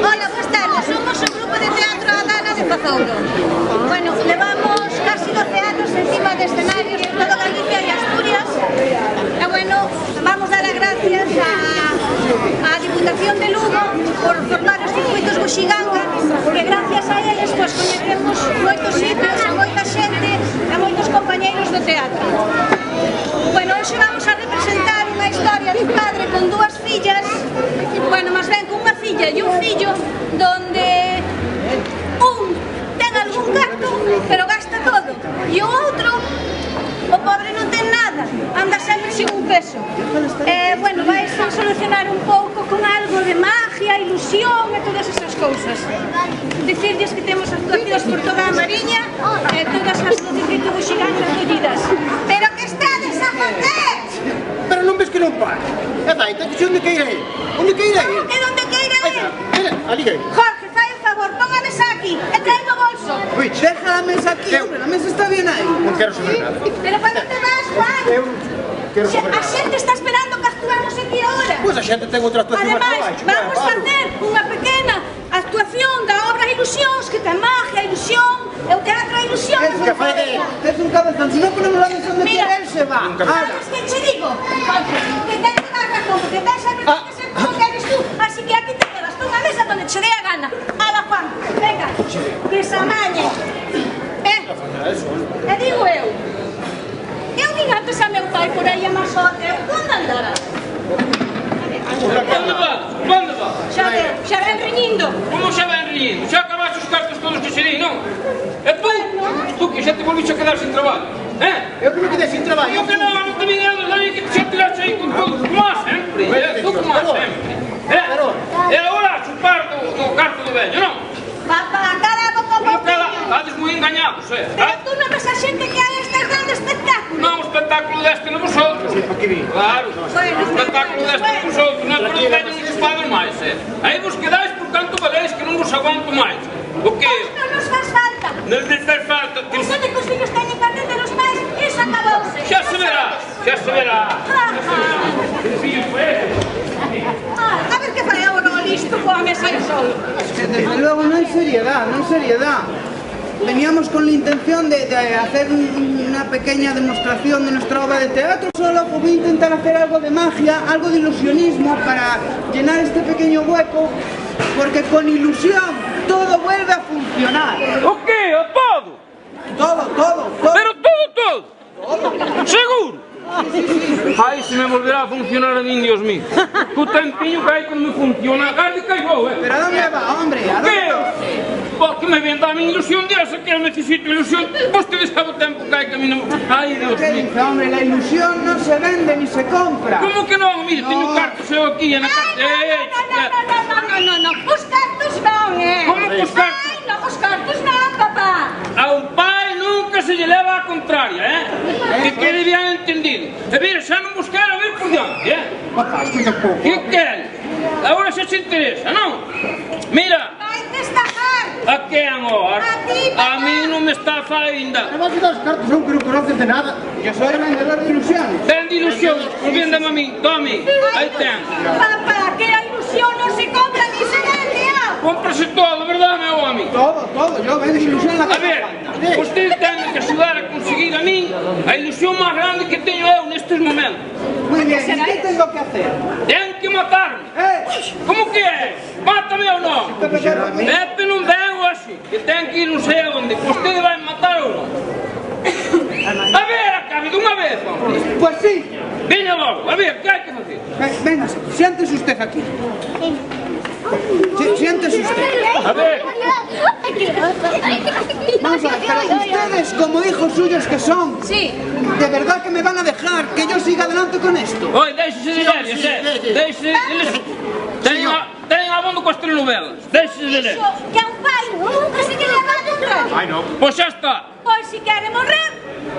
Hola, boas tardes, somos o grupo de teatro Adana de Pazouro. Bueno, levamos casi 12 anos encima de escenarios por toda Galicia e Asturias. E bueno, vamos dar as gracias á Diputación de Lugo por formar os circuitos Buxiganga, que gracias a eles coñecemos moitos sitios e moita xente e moitos compañeiros do teatro. Bueno, hoxe vamos a representar unha historia de padre con dúas fillas, bueno, máis ben con unha filla e un fillo, donde un ten algún carto, pero gasta todo, e o outro, o pobre non ten nada, anda sempre sin un peso. Bueno, vais a solucionar un pouco con algo de magia, ilusión e todas esas cousas. Dicirles que temos actuacións por toda a Mariña e todas as do circuito Buxiganga collidas. Pero que estades a facer? Pero non ves que non para? E dai, ten que ser onde queira ir. Onde queira ir? E onde queira ir? Mira, ali que ir. Jorge, fai o favor, pon a mesa aquí e trae o bolso. Uy, deja la mesa aquí, hombre, la mesa está bien ahí. Non quero saber nada. Pero para onde vas, Juan? Eu quero saber A nada. xente está esperando que actuamos aquí ahora. Pois a xente ten outra actuación máis Ademais, abaixo. vamos a facer unha pequena actuación da obra Ilusións, que ten magia, ilusión, e o teatro a ilusión. Que fai de... Es un cabezón, si no ponemos la mesa donde Mira, quiera él se va. ¿sabes qué te digo? Que tens que dar razón, porque tens a ver que ser como que eres tú, así que aquí te quedas con una mesa donde te dé a gana. Ala, Juan, venga, que se amañe. E digo eu vin antes a meu pai por aí a masote, onde andará? Onde va? Onde va? Xa ven riñindo. Como xa ven riñendo? Xa acabaste os cartos todos que se di, non? E tú que xa te volviste a quedar sin traballo, Eu que me quedei sin traballo. Eu que non te viñeron de aí que xa tiraste aí con todo, como a sempre, tú como a sempre. E agora a chupar do carto do vello, non? Papá, cala a boca un Nunca pouquinho. dades moi engañados, Pero tú non ves a xente que hai este grande espectáculo. Non, o espectáculo deste non vosotros. Claro, o espectáculo deste non vosotros. Non é por o vello non chupados máis, Aí vos quedais por canto valéis que non vos aguanto máis. O que? Non nos faz falta. Non lles faz falta. Eso de que os fillos teñen que atender os pais, eso acabouse. Xa se verá, xa se verá. A ver que fai agora o listo coa mesa e o sol. Desde luego no hay seriedad, no hay seriedad. Veníamos con la intención de hacer una pequeña demostración de nuestra obra de teatro. Solo voy a intentar hacer algo de magia, algo de ilusionismo para llenar este pequeño hueco, porque con ilusión todo vuelve a funcionar. O que? O todo? Todo. Pero todo? Seguro? Ai, se me volverá a funcionar a min, Dios mío. Tu tempinho que hai quando me funciona, casi que vou, ¿Pero a dónde va, hombre? ¿A dónde Que? va? Pô, que me venda a min ilusión desa, que eu necesito ilusión. Vostede sabe o tempo que hai que a min non... Ai, Dios ¿Qué mío. dice, hombre? La ilusión no se vende ni se compra. Como que non? Mire, teño cartos eu aquí, na carta... No, os cartos non, Como que os cartos? Ai, non, os cartos non, papá. A un pai nunca se lle leva a contraria, Que quede bien entendido. E mire, xa non vos quero ver por diante, Papá, escuta un pouco. Que quere? Agora xa se interesa, non? Mira, Vai te estafar. a quen agora? A ti, papá. A mí non me estafa ainda. Me vas a dar os cartos a un que non conoces de nada. Yo soy vendedor de ilusiones. Ten de ilusión, volvéndame a min, tome, aí ten. Papá, que a ilusión non se compra ni se vende, Cómprase todo, verdade, meu home? Todo. Yo vendo ilusión en la A ver, vostede ten que axudar a conseguir a min a ilusión máis grande que teño eu nestes momentos. Muy bien, ¿y qué tengo que hacer? Ten que matarme. Como que é? Mátame ou non? Pepe non ven hoxe, que ten que ir non sei onde. Vostede vai matar ou non? A ver, acabe dunha vez, hombre. Pues sí. Veña logo, a ver, que hai que facer? Venga, siéntese usted aquí. Siéntese usted. A ver. Vamos a ver, pero ustedes como hijos suyos que son, Sí. ¿de verdad que me van a dejar que yo siga adelante con esto? Oi, deixese de ler, deixese de teñen abondo coas telenovelas, deixese de ler. Que a un pai nunca se quede atrás. Ai, non. Pois xa está. Pois si quere morrer,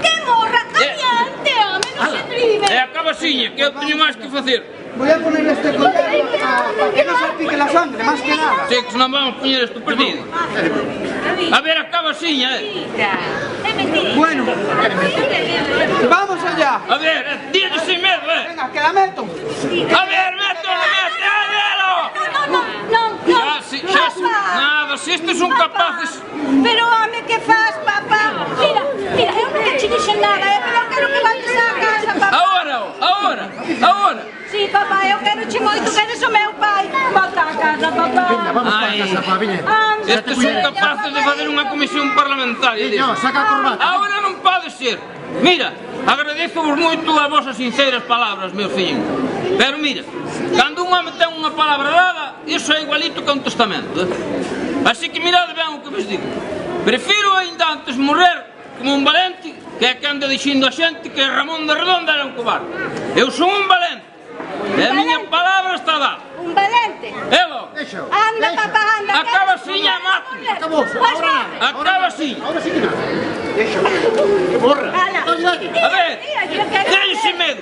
que morra. Adiante, home, non se prive. E a cabasiña, que eu teño máis que facer. Voy a poner este collar para que no salpique la sangre, más que nada. Sei que se non vamos poñer isto perdido. A ver, a cabasiña, É mentira. Bueno, vamos allá. A ver, díade sin medo, Venga, que la meto. A ver, mete. estes son capaces... Pero, home, que faz, papá? Mira, eu non te dixen nada, pero eu quero que vayas á casa, papá. Agora. Sí, papá, eu quero che moito, que eres o meu pai. Volta á casa, papá. Veña, vamos para casa, pa, veña. Estes son capaces de facer unha comisión parlamentaria. Veña, saca a corbata. Agora non pode ser. Mira, agradezco-vos moito as vosas sinceras palabras, meu fillo. Pero mira, cando un home ten unha palabra dada, iso é igualito que un testamento. Así que mirade ben o que vos digo. Prefiro ainda antes morrer como un valente que é que anda dicindo a xente que Ramón de Redonda era un cobarde. Eu son un valente. E a miña palabra está dada. Un valente. Elo. Anda, papá, anda. Acaba así a máquina. Acaba así. Ahora sí que nada. Deixa, que borra. A ver, dense medo.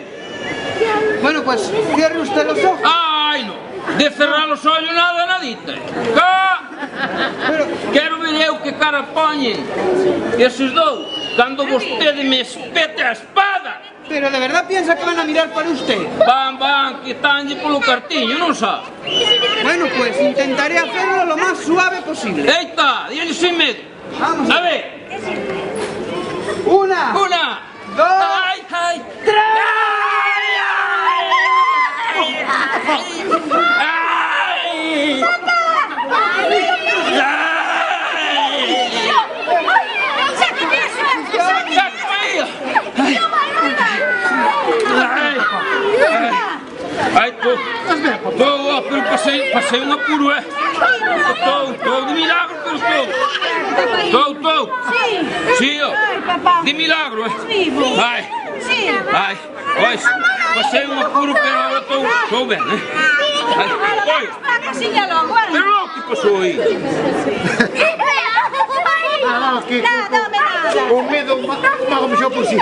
Bueno, pues cierre usted los ojos. Ai, no. De cerrar os ollos nada, nadita. Quero ver eu que cara poñen eses dous cando vostede me espete a espada. Pero de verdad piensa que van a mirar para usted. Van, que estanlle polo cartiño, non sabe? Bueno, pues intentaré hacerlo lo más suave posible. Eita, díanlle sin medo. Vamos. A ver. Una, dos, Ai, tres. Ai, pero pasei un apuro, Estou de milagro, pero estou. Sí, de milagro, Ai, pois, pasei un apuro, pero agora estou ben, Pero logo, que pasou aí? Nada, que o medo mago me xo por si.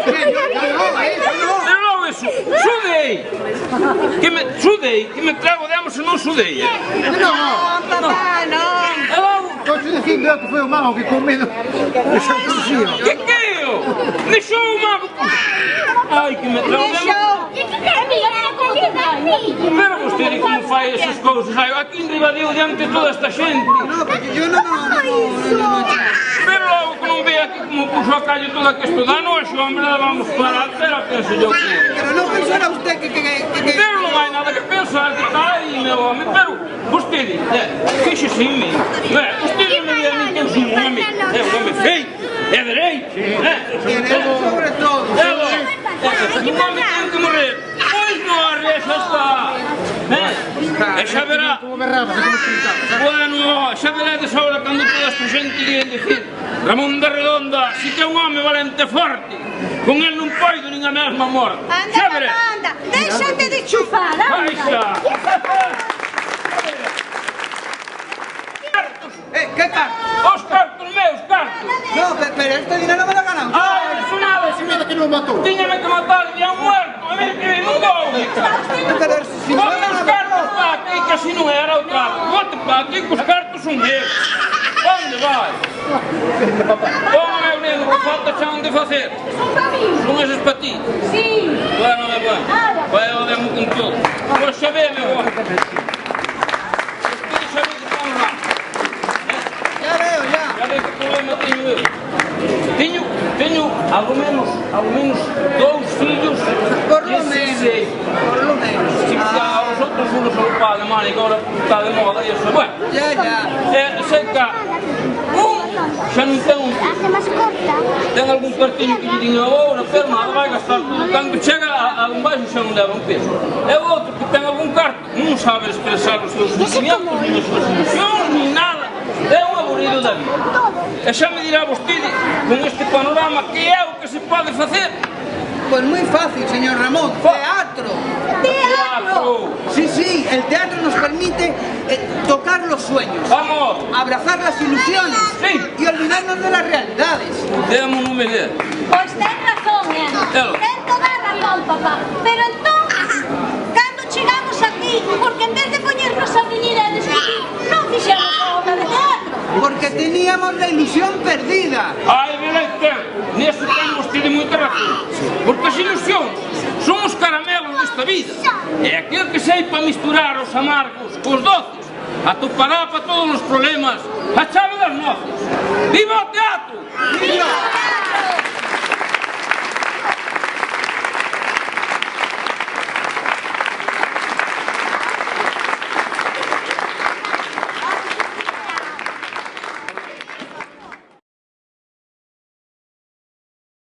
Pero logo eso, sudei, que me trago de amo se non sudei. No, papá, no. Estou dicindo eu que foi o mago que con medo me xo por si. Que eu? Me xou o mago. Ai, que me trago de amo. Pero vostede como fai esas cousas? Ai, aquí invadiu diante de toda esta xente. No, porque yo no. Pero logo que non ve aquí como puxo a calle toda que esto dá noxo, hombre, vamos para a altera, penso yo que... Pero no pensará usted que... Pero non hai nada que pensar, que está aí, meu home, pero vostede, fíxese en mí, vostede me ve a mí que eu son un home feito, é dereito, Sobre todo. un home ten que morrer, pois non arrexa está, e xa verá, bueno, xa veredes agora cando toda esta xente lle dicir Ramón de Redonda, si que é un home valente forte, con el non poido nin a mesma morte, xa veredes. Anda, déxate de chufar, anda. Baixa! ¿Qué cartas? Os cartos meus, cartos! No, pero este dinero me lo ha ganado. Ai, eso nada, Si nada que non matou. tíñame que matar, ya un muerto, a ver que non dou. Pero si no Bote os cartos pa aquí, que así non era o trato. Bote pa aquí, que os cartos son meus. Onde vai? Toma, meu neno, que falta xa onde facer. Son eses pa ti. Sí. Bueno, vai ao demo con todo. Pois xa ve, meu home. Xa ve que estamos lá. Ya veo, ya. Ya ve que problema teño eu. Teño algo menos 2 fillos. Por lo menos. Si a os outros unos son para Alemania, que agora está de moda e eso. Bueno, Ya. sei que xa non ten un ten algún cartiño que lle din agora, pero nada, vai gastar tudo. Cando chega a un baixo xa non leva un peso. E o outro que ten algún carto non sabe expresar os seus sentimientos, nin as súas ilusións, nin nada. É un aburrido da vida. E xa me dirá vostede, con este panorama, que é o que se pode facer? Pues muy fácil, señor Ramón. Teatro. Sí, el teatro nos permite tocar los sueños. Vamos. Abrazar las ilusiones. Sí. Y olvidarnos de las realidades. Demos un ver. Pois ten razón, ten toda a razón, papá. Pero entón, cando chegamos aquí, porque en vez de poñernos a venir a discutir, non fixemos a obra de teatro. Porque teníamos la ilusión perdida. Ai, Belén, neso ten vostede moita razón. Porque as ilusións son os caramelos desta vida. E aquel que seipa misturar os amargos cos doces atopará para todos os problemas a chave das nozas. Viva o teatro! Viva!